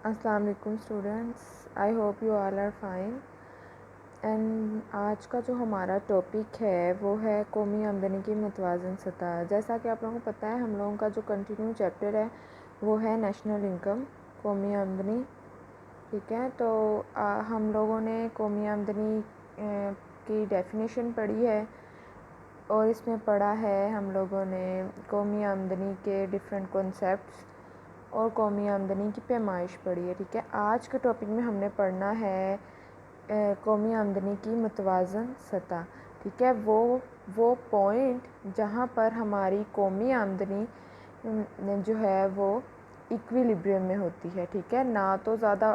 अस्सलाम वालेकुम students, I hope you all are fine. And आज का जो हमारा टॉपिक है वो है कौमी आमदनी की मुतवाज़न सतह। जैसा कि आप लोगों को पता है, हम लोगों का जो कंटिन्यू चैप्टर है वो है नेशनल इनकम, कौमी आमदनी। ठीक है, तो हम लोगों ने कौमी आमदनी की डेफिनेशन पढ़ी है और इसमें पढ़ा है हम लोगों ने कौमी आमदनी के डिफरेंट कॉन्सेप्ट्स और कौमी आमदनी की पैमाइश पढ़ी है। ठीक है, आज के टॉपिक में हमने पढ़ना है कौमी आमदनी की मुतवाज़न सतह। ठीक है, वो पॉइंट जहाँ पर हमारी कौमी आमदनी जो है वो इक्विलिब्रियम में होती है। ठीक है, ना तो ज़्यादा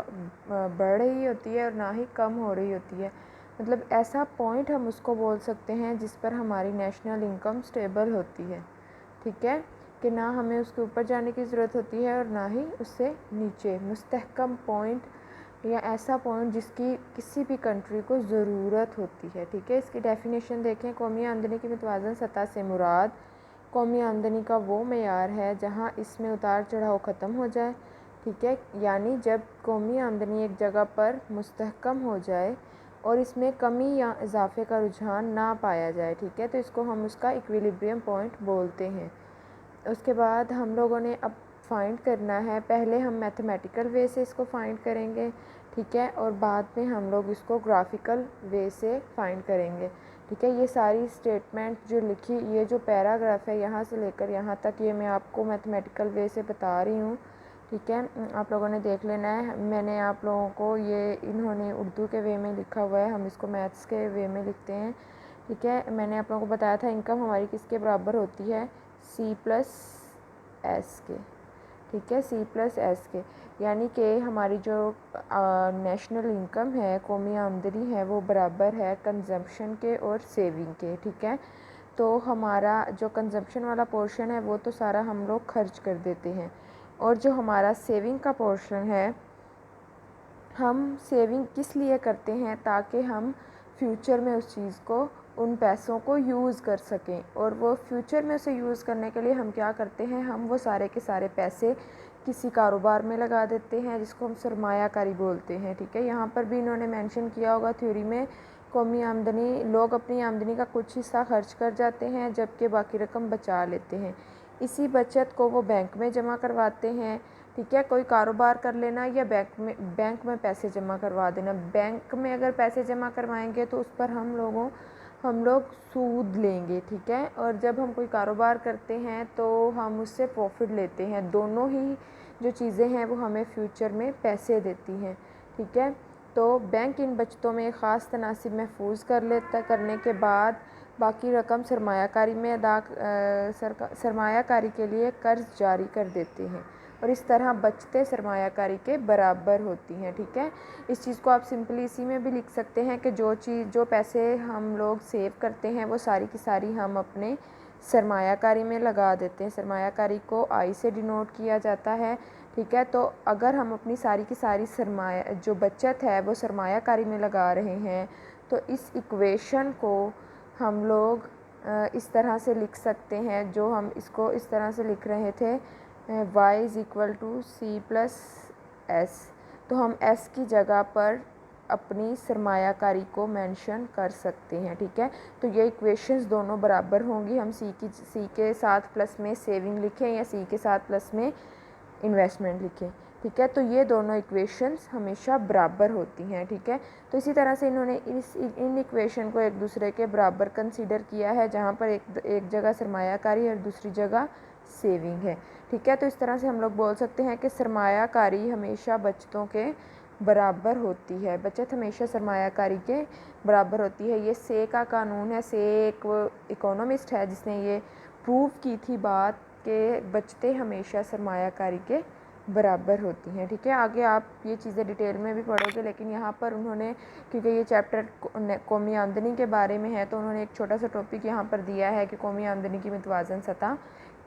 बढ़ रही होती है और ना ही कम हो रही होती है। मतलब ऐसा पॉइंट हम उसको बोल सकते हैं जिस पर हमारी नेशनल इनकम स्टेबल होती है। ठीक है, कि ना हमें उसके ऊपर जाने की ज़रूरत होती है और ना ही उससे नीचे। मुस्तहकम पॉइंट या ऐसा पॉइंट जिसकी किसी भी कंट्री को ज़रूरत होती है। ठीक है, इसकी डेफिनेशन देखें। कौमी आमदनी की मुतवाज़न सतह से मुराद कौमी आमदनी का वो मेयार है जहाँ इसमें उतार चढ़ाव ख़त्म हो जाए। ठीक है, यानी जब कौमी आमदनी एक जगह पर मुस्तहकम हो जाए और इसमें कमी या इजाफे का रुझान ना पाया जाए। ठीक है, तो इसको हम उसका इक्विलिब्रियम पॉइंट बोलते हैं। उसके बाद हम लोगों ने अब फाइंड करना है, पहले हम मैथमेटिकल वे से इसको फाइंड करेंगे। ठीक है, और बाद में हम लोग इसको ग्राफिकल वे से फाइंड करेंगे। ठीक है, ये सारी स्टेटमेंट जो लिखी, ये जो पैराग्राफ है यहाँ से लेकर यहाँ तक, ये मैं आपको मैथमेटिकल वे से बता रही हूँ। ठीक है, आप लोगों ने देख लेना है। मैंने आप लोगों को ये इन्होंने उर्दू के वे में लिखा हुआ है, हम इसको मैथ्स के वे में लिखते हैं। ठीक है, मैंने आप लोगों को बताया था इनकम हमारी किसके बराबर होती है, C प्लस एस के। ठीक है, C प्लस एस के, यानी कि हमारी जो नेशनल इनकम है, कौमी आमदनी है, वो बराबर है कंजम्पशन के और सेविंग के। ठीक है, तो हमारा जो कंजम्पशन वाला पोर्शन है वो तो सारा हम लोग खर्च कर देते हैं, और जो हमारा सेविंग का पोर्शन है, हम सेविंग किस लिए करते हैं, ताकि हम फ्यूचर में उस चीज़ को, उन पैसों को यूज़ कर सकें। और वो फ्यूचर में उसे यूज़ करने के लिए हम क्या करते हैं, हम वो सारे के सारे पैसे किसी कारोबार में लगा देते हैं जिसको हम सरमायाकारी बोलते हैं। ठीक है, यहाँ पर भी इन्होंने मेंशन किया होगा थ्योरी में, कौमी आमदनी, लोग अपनी आमदनी का कुछ हिस्सा खर्च कर जाते हैं जबकि बाकी रकम बचा लेते हैं। इसी बचत को वो बैंक में जमा करवाते हैं। ठीक है, कोई कारोबार कर लेना या बैंक में पैसे जमा करवा देना। बैंक में अगर पैसे जमा करवाएंगे तो उस पर हम लोग सूद लेंगे। ठीक है, और जब हम कोई कारोबार करते हैं तो हम उससे प्रॉफिट लेते हैं। दोनों ही जो चीज़ें हैं वो हमें फ्यूचर में पैसे देती हैं। ठीक है, तो बैंक इन बचतों में ख़ास तनासिब महफूज करने के बाद बाकी रकम सरमायाकारी में सरमायाकारी के लिए कर्ज जारी कर देते हैं, और इस तरह बचतें सरमायाकारी के बराबर होती हैं। ठीक है, इस चीज़ को आप सिंपली इसी में भी लिख सकते हैं कि जो पैसे हम लोग सेव करते हैं वो सारी की सारी हम अपने सरमायाकारी में लगा देते हैं। सरमायाकारी को आई से डिनोट किया जाता है। ठीक है, तो अगर हम अपनी सारी की सारी सरमाया जो बचत है वो सरमायाकारी में लगा रहे हैं, तो इस इक्वेशन को हम लोग इस तरह से लिख सकते हैं, जो हम इसको इस तरह से लिख रहे थे, y is equal to C plus s. तो हम s की जगह पर अपनी सरमायाकारी को मेंशन कर सकते हैं। ठीक है, तो ये इक्वेशंस दोनों बराबर होंगी। हम C के साथ प्लस में सेविंग लिखें या C के साथ प्लस में इन्वेस्टमेंट लिखें। ठीक है, तो ये दोनों इक्वेशंस हमेशा बराबर होती हैं। ठीक है, तो इसी तरह से इन्होंने इन इक्वेशन को एक दूसरे के बराबर कंसीडर किया है, जहाँ पर एक जगह सरमायाकारी और दूसरी जगह सेविंग है। ठीक है, तो इस तरह से हम लोग बोल सकते हैं कि सरमायाकारी हमेशा बचतों के बराबर होती है। बचत हमेशा सरमायाकारी के बराबर होती है। ये से का कानून है। से एक इकोनॉमिस्ट है जिसने ये प्रूव की थी बात कि बचतें हमेशा सरमायाकारी के बराबर होती हैं। ठीक है, आगे आप ये चीज़ें डिटेल में भी पढ़ोगे, लेकिन यहाँ पर उन्होंने, क्योंकि ये चैप्टर कौमी आमदनी के बारे में है, तो उन्होंने एक छोटा सा टॉपिक यहाँ पर दिया है कि कौमी आमदनी की मुतवाज़न सतह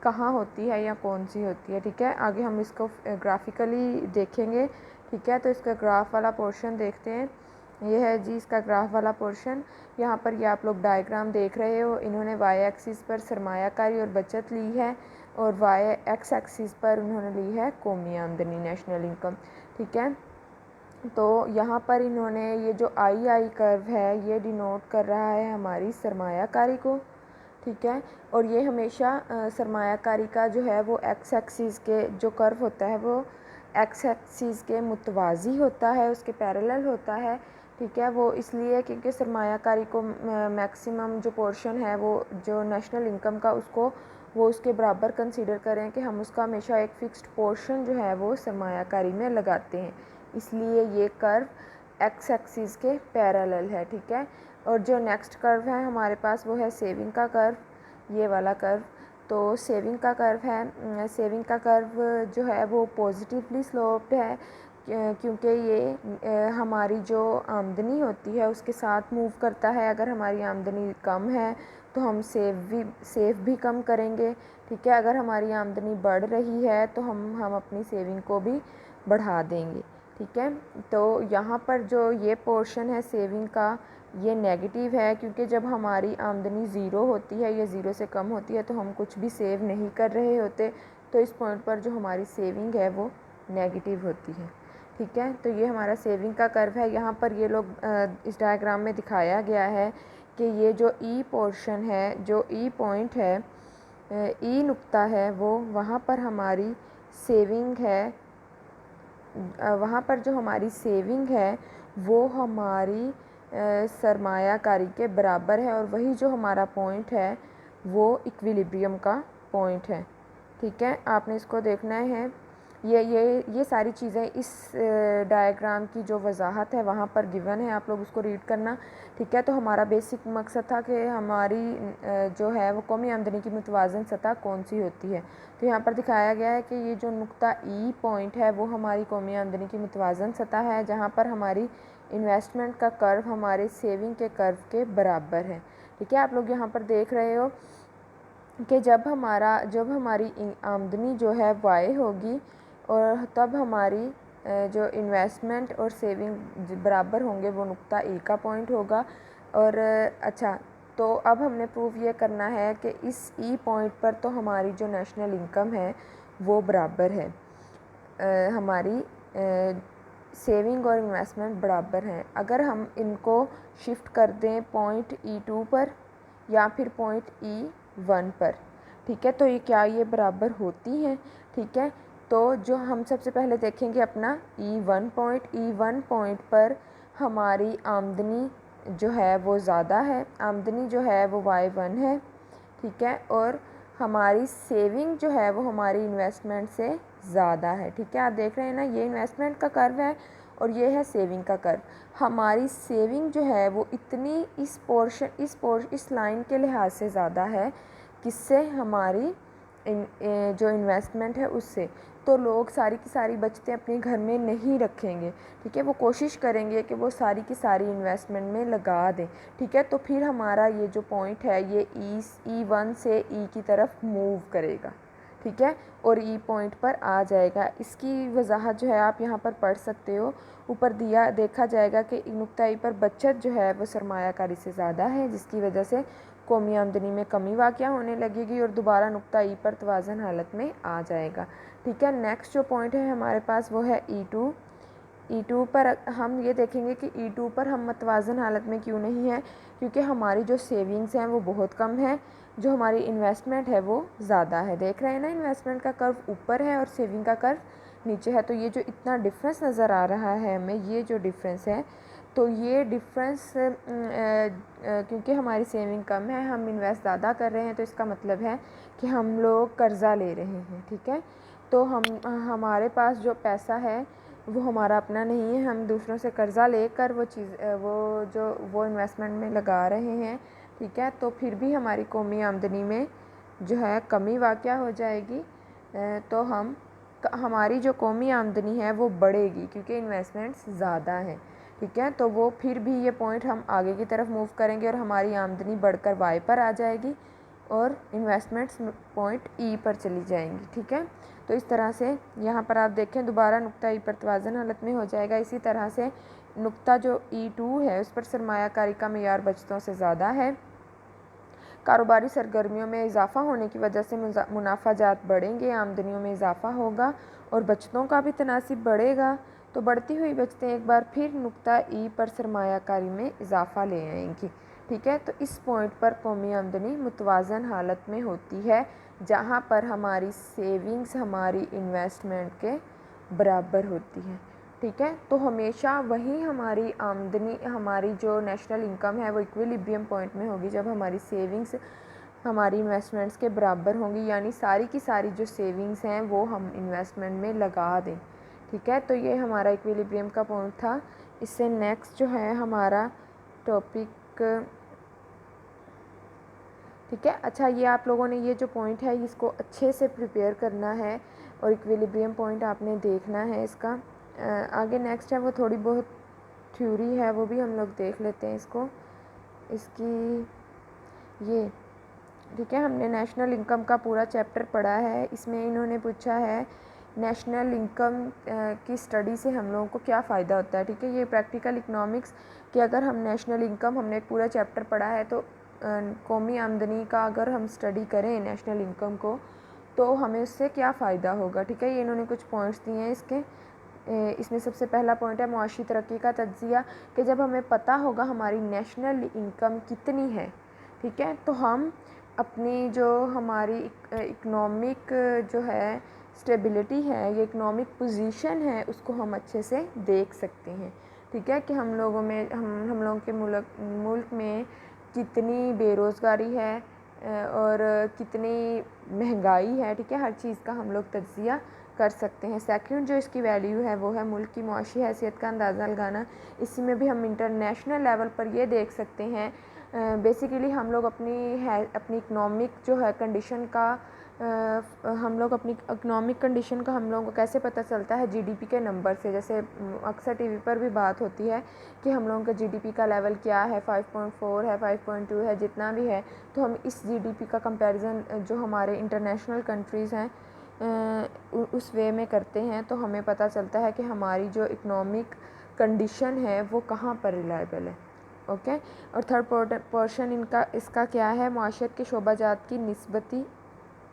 कहाँ होती है या कौन सी होती है। ठीक है, आगे हम इसको ग्राफिकली देखेंगे। ठीक है, तो इसका ग्राफ वाला पोर्शन देखते हैं। ये है जी इसका ग्राफ वाला पोर्शन। यहाँ पर ये आप लोग डायग्राम देख रहे हो। इन्होंने वाई एक्सिस पर सरमायाकारी और बचत ली है, और वाई एक्स एक्सिस पर उन्होंने ली है कौमी आमदनी, नेशनल इनकम। ठीक है, तो यहाँ पर इन्होंने ये जो आई कर्व है ये डिनोट कर रहा है हमारी सरमायाकारी को। ठीक है, और ये हमेशा सरमायाकारी का जो है वो एक्स एक्सिस के जो कर्व होता है वो एक्स एक्सिस के मुतवाज़ी होता है, उसके पैरेलल होता है। ठीक है, वो इसलिए क्योंकि सरमायाकारी को मैक्सिमम जो पोर्शन है वो जो नेशनल इनकम का उसको वो उसके बराबर कंसीडर करें कि हम उसका हमेशा एक फ़िक्स्ड पोर्शन जो है वो सरमायाकारी में लगाते हैं, इसलिए ये कर्व एक्स एक्सिस के पैरेलल है। ठीक है, और जो नेक्स्ट कर्व है हमारे पास वो है सेविंग का कर्व, ये वाला कर्व। तो सेविंग का कर्व है, सेविंग का कर्व जो है वो पॉजिटिवली स्लोप्ड है क्योंकि ये हमारी जो आमदनी होती है उसके साथ मूव करता है। अगर हमारी आमदनी कम है तो हम सेव भी कम करेंगे। ठीक है, अगर हमारी आमदनी बढ़ रही है तो हम अपनी सेविंग को भी बढ़ा देंगे। ठीक है, तो यहाँ पर जो ये पोर्शन है सेविंग का ये नेगेटिव है क्योंकि जब हमारी आमदनी ज़ीरो होती है या ज़ीरो से कम होती है तो हम कुछ भी सेव नहीं कर रहे होते, तो इस पॉइंट पर जो हमारी सेविंग है वो नेगेटिव होती है। ठीक है, तो ये हमारा सेविंग का कर्व है। यहाँ पर ये लोग इस डायग्राम में दिखाया गया है कि ये जो ई पोर्शन है, जो ई पॉइंट है, ई नुक्ता है, वो वहाँ पर हमारी सेविंग है, वहाँ पर जो हमारी सेविंग है वो हमारी सरमायाकारी के बराबर है, और वही जो हमारा पॉइंट है वो इक्विलिब्रियम का पॉइंट है। ठीक है, आपने इसको देखना है। ये सारी चीज़ें इस डायग्राम की जो वजाहत है वहाँ पर गिवन है, आप लोग उसको रीड करना। ठीक है, तो हमारा बेसिक मकसद था कि हमारी जो है वो कौमी आमदनी की मुतवाज़न सतह कौन सी होती है। तो यहाँ पर दिखाया गया है कि ये जो नुक्ता ई पॉइंट है वो हमारी कौमी आमदनी की मुतवाज़न सतह है, जहाँ पर हमारी इन्वेस्टमेंट का कर्व हमारे सेविंग के कर्व के बराबर है। ठीक है, आप लोग यहाँ पर देख रहे हो कि जब हमारी आमदनी जो है वाई होगी और तब हमारी जो इन्वेस्टमेंट और सेविंग बराबर होंगे, वो नुक्ता ई का पॉइंट होगा। और अच्छा, तो अब हमने प्रूव ये करना है कि इस ई पॉइंट पर तो हमारी जो नेशनल इनकम है वो बराबर है, हमारी सेविंग और इन्वेस्टमेंट बराबर हैं। अगर हम इनको शिफ्ट कर दें पॉइंट E2 पर या फिर पॉइंट E1 पर, ठीक है, तो ये बराबर होती हैं। ठीक है, तो जो हम सबसे पहले देखेंगे अपना E1 पॉइंट पर हमारी आमदनी जो है वो ज़्यादा है, आमदनी जो है वो Y1 है। ठीक है, और हमारी सेविंग जो है वो हमारी इन्वेस्टमेंट से ज़्यादा है। ठीक है, आप देख रहे हैं ना, ये इन्वेस्टमेंट का कर्व है और ये है सेविंग का कर्व। हमारी सेविंग जो है वो इतनी इस लाइन के लिहाज से ज़्यादा है, किससे, हमारी जो इन्वेस्टमेंट है उससे। तो लोग सारी की सारी बचतें अपने घर में नहीं रखेंगे। ठीक है, वो कोशिश करेंगे कि वो सारी की सारी इन्वेस्टमेंट में लगा दें। ठीक है, तो फिर हमारा ये जो पॉइंट है ये E1 से E की तरफ मूव करेगा। ठीक है, और ई पॉइंट पर आ जाएगा। इसकी वजाहत जो है आप यहाँ पर पढ़ सकते हो। ऊपर देखा जाएगा कि नुक्ता ई पर बचत जो है वो सरमायाकारी से ज़्यादा है, जिसकी वजह से कौमी आमदनी में कमी वाक़या होने लगेगी और दोबारा नुक्ता ई पर तवाज़न हालत में आ जाएगा। ठीक है, नेक्स्ट जो पॉइंट है हमारे पास वो है E2 पर हम ये देखेंगे कि E2 पर हम मतवाज़न हालत में क्यों नहीं है, क्योंकि हमारी जो सेविंग्स हैं वो बहुत कम है, जो हमारी इन्वेस्टमेंट है वो ज़्यादा है। देख रहे हैं ना, इन्वेस्टमेंट का कर्व ऊपर है और सेविंग का कर्व नीचे है। तो ये जो इतना डिफरेंस नज़र आ रहा है हमें, ये जो डिफरेंस है, तो ये डिफरेंस क्योंकि हमारी सेविंग कम है, हम इन्वेस्ट ज़्यादा कर रहे हैं, तो इसका मतलब है कि हम लोग कर्ज़ा ले रहे हैं। ठीक है, तो हमारे पास जो पैसा है वो हमारा अपना नहीं है, हम दूसरों से कर्ज़ा लेकर वो इन्वेस्टमेंट में लगा रहे हैं। ठीक है, तो फिर भी हमारी कौमी आमदनी में जो है कमी वाक़या हो जाएगी, तो हमारी जो कौमी आमदनी है वो बढ़ेगी क्योंकि इन्वेस्टमेंट्स ज़्यादा हैं। ठीक है, तो वो फिर भी ये पॉइंट हम आगे की तरफ मूव करेंगे और हमारी आमदनी बढ़कर वाई पर आ जाएगी और इन्वेस्टमेंट्स पॉइंट ई पर चली जाएंगी। ठीक है, तो इस तरह से यहाँ पर आप देखें दोबारा नुक्ता ई पर तवाज़न हालत में हो जाएगा। इसी तरह से नुक्ता जो E2 है उस पर सरमायाकारी का मेयार बचतों से ज़्यादा है, कारोबारी सरगर्मियों में इजाफ़ा होने की वजह से मुनाफाजात बढ़ेंगे, आमदनियों में इजाफ़ा होगा और बचतों का भी तनासिब बढ़ेगा। तो बढ़ती हुई बचतें एक बार फिर नुक्ता ई पर सरमायाकारी में इजाफ़ा ले आएंगी। ठीक है, तो इस पॉइंट पर कौमी आमदनी मुतवाज़न हालत में होती है, जहाँ पर हमारी सेविंग्स हमारी इन्वेस्टमेंट के बराबर होती है। ठीक है, तो हमेशा वही हमारी आमदनी, हमारी जो नेशनल इनकम है वो इक्विलिब्रियम पॉइंट में होगी जब हमारी सेविंग्स हमारी इन्वेस्टमेंट्स के बराबर होंगी, यानी सारी की सारी जो सेविंग्स हैं वो हम इन्वेस्टमेंट में लगा दें। ठीक है, तो ये हमारा इक्विलिब्रियम का पॉइंट था। इससे नेक्स्ट जो है हमारा टॉपिक, ठीक है। अच्छा, ये आप लोगों ने ये जो पॉइंट है इसको अच्छे से प्रिपेयर करना है और इक्विलिब्रियम पॉइंट आपने देखना है इसका। आगे नेक्स्ट है वो थोड़ी बहुत थ्योरी है, वो भी हम लोग देख लेते हैं इसको, इसकी ये। ठीक है, हमने नेशनल इनकम का पूरा चैप्टर पढ़ा है। इसमें इन्होंने पूछा है नेशनल इनकम की स्टडी से हम लोगों को क्या फ़ायदा होता है। ठीक है, ये प्रैक्टिकल इकोनॉमिक्स कि अगर हम नेशनल इनकम, हमने एक पूरा चैप्टर पढ़ा है, तो कौमी आमदनी का अगर हम स्टडी करें नेशनल इनकम को तो हमें उससे क्या फ़ायदा होगा। ठीक है, ये इन्होंने कुछ पॉइंट्स दिए हैं इसके। इसमें सबसे पहला पॉइंट है मुआशी तरक्की का तज्ज़िया, कि जब हमें पता होगा हमारी नेशनल इनकम कितनी है, ठीक है, तो हम अपनी जो हमारी इकनॉमिक जो है स्टेबिलिटी है, ये इकनॉमिक पोजीशन है, उसको हम अच्छे से देख सकते हैं। ठीक है, कि हम लोगों में हम लोगों के मुल्क में कितनी बेरोज़गारी है और कितनी महंगाई है। ठीक है, हर चीज़ का हम लोग तज्ज़िया कर सकते हैं। सेकंड जो इसकी वैल्यू है वो है मुल्क की मुआशी हैसियत का अंदाज़ा लगाना। इसी में भी हम इंटरनेशनल लेवल पर ये देख सकते हैं, बेसिकली हम लोग अपनी इकनॉमिक जो है कंडीशन का, हम लोग अपनी इकनॉमिक कंडीशन का हम लोगों को कैसे पता चलता है, जीडीपी के नंबर से। जैसे अक्सर टीवी पर भी बात होती है कि हम लोगों का जीडीपी का लेवल क्या है, 5.4 है, 5.2 है, जितना भी है, तो हम इस जीडीपी का कंपैरिजन जो हमारे इंटरनेशनल कंट्रीज़ हैं उस वे में करते हैं, तो हमें पता चलता है कि हमारी जो इकनॉमिक कंडीशन है वो कहाँ पर रिलायबल है। ओके, और थर्ड पोर्शन इसका क्या है, माशरत के शोबाजात की निस्बती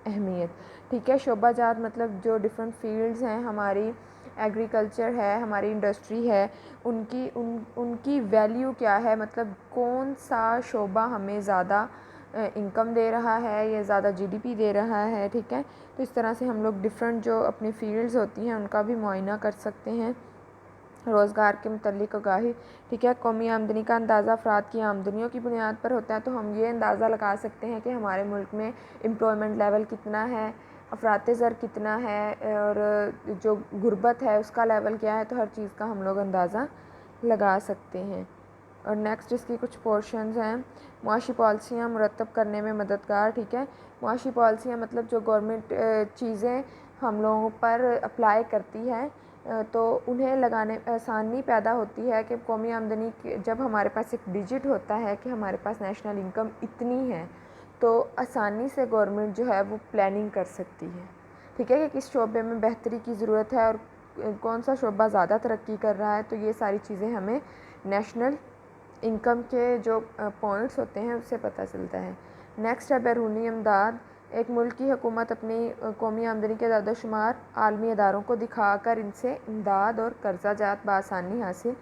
अहमियत। ठीक है, शोबाजात मतलब जो डिफरेंट फील्ड्स हैं, हमारी एग्रीकल्चर है, हमारी इंडस्ट्री है, उनकी वैल्यू क्या है, मतलब कौन सा शोबा हमें ज़्यादा इनकम दे रहा है या ज़्यादा जीडीपी दे रहा है। ठीक है, तो इस तरह से हम लोग डिफरेंट जो अपनी फील्ड्स होती हैं उनका भी मुआयना कर सकते हैं। रोज़गार के मुतल्लिक़ आगाही। ठीक है, कौमी आमदनी का अंदाज़ा अफराद की आमदनियों की बुनियाद पर होता है, तो हम ये अंदाज़ा लगा सकते हैं कि हमारे मुल्क में एम्प्लॉयमेंट लेवल कितना है, अफरात ज़र कितना है और जो गुर्बत है उसका लेवल क्या है, तो हर चीज़ का हम लोग अंदाज़ा लगा सकते हैं। और नेक्स्ट इसकी कुछ पोर्शंस हैं, मुआशी पॉलिसियाँ मुरतब करने में मददगार। ठीक है, मुआशी पॉलिसियाँ मतलब जो गवर्नमेंट चीज़ें हम लोगों पर अप्लाई करती है तो उन्हें लगाने आसानी पैदा होती है कि कौमी आमदनी जब हमारे पास एक डिजिट होता है कि हमारे पास नेशनल इनकम इतनी है, तो आसानी से गवर्नमेंट जो है वो प्लानिंग कर सकती है। ठीक है, कि किस शोबे में बेहतरी की ज़रूरत है और कौन सा शोबा ज़्यादा तरक्की कर रहा है, तो ये सारी चीज़ें हमें नेशनल इनकम के जो पॉइंट्स होते हैं उससे पता चलता है। नेक्स्ट है बैरूनी इमदाद। एक मुल्क की हुकूमत अपनी कौमी आमदनी के दादा शुमार आलमी अदारों को दिखाकर इनसे इमदाद और कर्जा जात बआसानी हासिल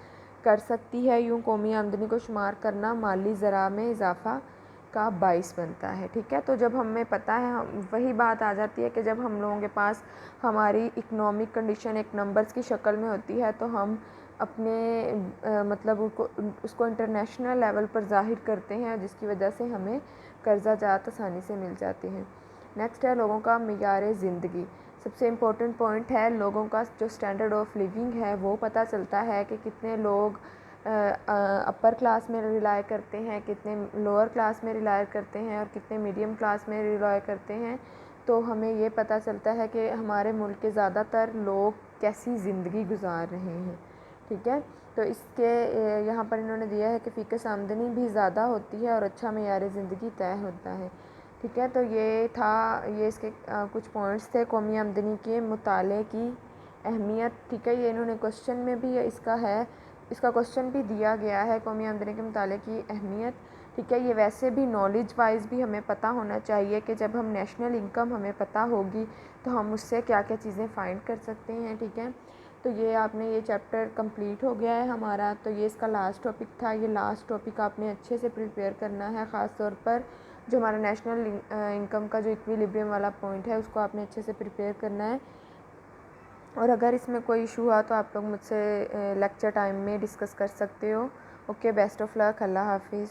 कर सकती है। यूँ कौमी आमदनी को शुमार करना माली ज़रा में इजाफ़ा का बाइस बनता है। ठीक है, तो जब हमें पता है, हम वही बात आ जाती है कि जब हम लोगों के पास हमारी इकनॉमिक कंडीशन एक नंबर्स की शक्ल में होती है, तो हम अपने मतलब उसको इंटरनेशनल लेवल पर ज़ाहिर करते हैं, जिसकी वजह से हमें कर्जा जात आसानी से मिल जाते हैं। नेक्स्ट है लोगों का मियार ज़िंदगी। सबसे इम्पोर्टेंट पॉइंट है लोगों का जो स्टैंडर्ड ऑफ लिविंग है वो पता चलता है कि कितने लोग अपर क्लास में रिलाय करते हैं, कितने लोअर क्लास में रिलाय करते हैं और कितने मीडियम क्लास में रिलाय करते हैं। तो हमें ये पता चलता है कि हमारे मुल्क के ज़्यादातर लोग कैसी ज़िंदगी गुजार रहे हैं। ठीक है, तो इसके यहाँ पर इन्होंने दिया है कि फ़ीकस आमदनी भी ज़्यादा होती है और अच्छा मेयार ज़िंदगी तय होता है। ठीक है, तो ये इसके कुछ पॉइंट्स थे कौमी आमदनी के मुताले की अहमियत। ठीक है, ये इन्होंने क्वेश्चन में भी इसका क्वेश्चन भी दिया गया है, कौमी आमदनी के मुताले की अहमियत। ठीक है। ये वैसे भी नॉलेज वाइज भी हमें पता होना चाहिए कि जब हम नेशनल इनकम हमें पता होगी तो हम उससे क्या क्या चीज़ें फ़ाइंड कर सकते हैं, ठीक है। तो ये आपने ये चैप्टर कंप्लीट हो गया है हमारा। तो ये इसका लास्ट टॉपिक था। ये लास्ट टॉपिक आपने अच्छे से प्रिपेयर करना है, ख़ास तौर पर जो हमारा नेशनल इनकम का जो इक्विलिब्रियम वाला पॉइंट है उसको आपने अच्छे से प्रिपेयर करना है। और अगर इसमें कोई इशू हुआ तो आप लोग मुझसे लेक्चर टाइम में डिस्कस कर सकते हो। ओके, बेस्ट ऑफ लक, अल्लाह हाफिज़।